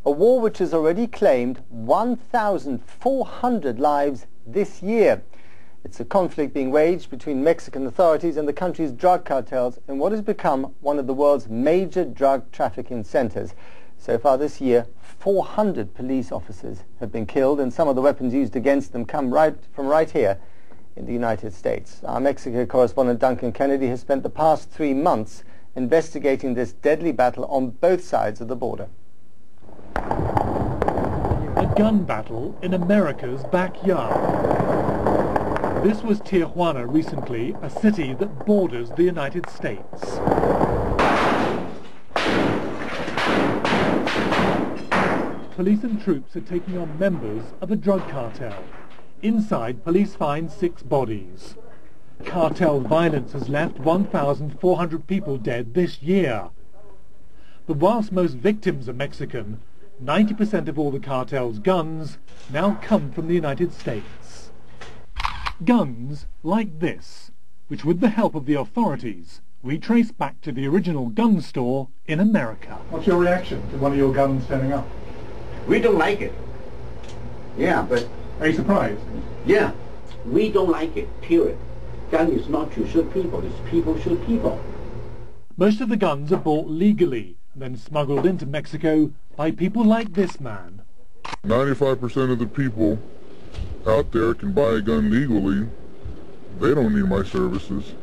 a war which has already claimed 1,400 lives this year. It's a conflict being waged between Mexican authorities and the country's drug cartels in what has become one of the world's major drug trafficking centers. So far this year, 400 police officers have been killed, and some of the weapons used against them come from right here in the United States. Our Mexico correspondent Duncan Kennedy has spent the past 3 months investigating this deadly battle on both sides of the border. A gun battle in America's backyard. This was Tijuana recently, a city that borders the United States. Police and troops are taking on members of a drug cartel. Inside, police find 6 bodies. Cartel violence has left 1,400 people dead this year. But whilst most victims are Mexican, 90% of all the cartel's guns now come from the United States. Guns like this, which with the help of the authorities, we trace back to the original gun store in America. What's your reaction to one of your guns turning up? We don't like it. Yeah, but... Are you surprised? Yeah, we don't like it, period. Gun is not to shoot people, it's people shoot people. Most of the guns are bought legally and then smuggled into Mexico by people like this man. 95% of the people out there can buy a gun legally. They don't need my services.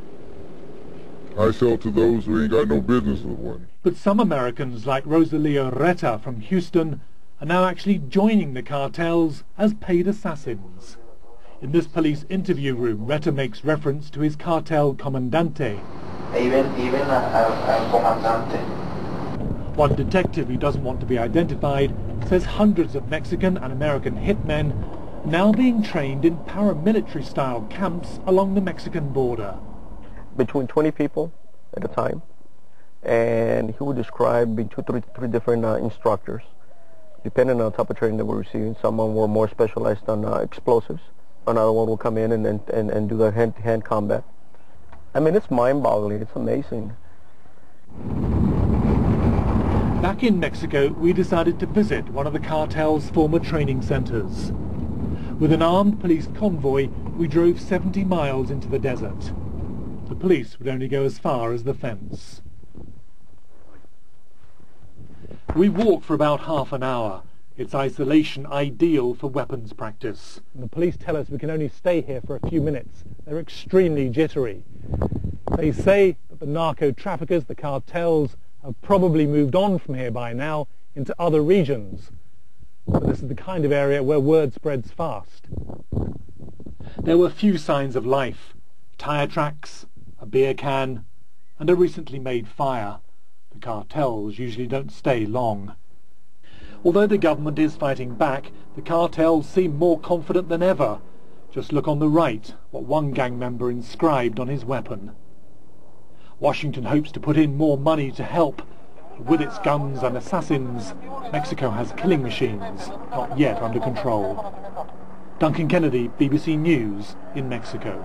I sell to those who ain't got no business with one. But some Americans, like Rosalía Reta from Houston, are now actually joining the cartels as paid assassins. In this police interview room, Reta makes reference to his cartel comandante. Even al comandante. One detective who doesn't want to be identified says hundreds of Mexican and American hitmen are now being trained in paramilitary-style camps along the Mexican border. Between 20 people at a time, and he would describe between three different instructors, depending on the type of training that we're receiving. Some were more specialized on explosives. Another one will come in and do the hand-to-hand combat. I mean, it's mind-boggling. It's amazing. Back in Mexico, we decided to visit one of the cartel's former training centers. With an armed police convoy, we drove 70 miles into the desert. The police would only go as far as the fence. We walked for about half an hour. It's isolation ideal for weapons practice. The police tell us we can only stay here for a few minutes. They're extremely jittery. They say that the narco-traffickers, the cartels, have probably moved on from here by now into other regions. But this is the kind of area where word spreads fast. There were few signs of life. Tire tracks, a beer can, and a recently made fire. The cartels usually don't stay long. Although the government is fighting back, the cartels seem more confident than ever. Just look on the right, what one gang member inscribed on his weapon. Washington hopes to put in more money to help. With its guns and assassins, Mexico has killing machines not yet under control. Duncan Kennedy, BBC News in Mexico.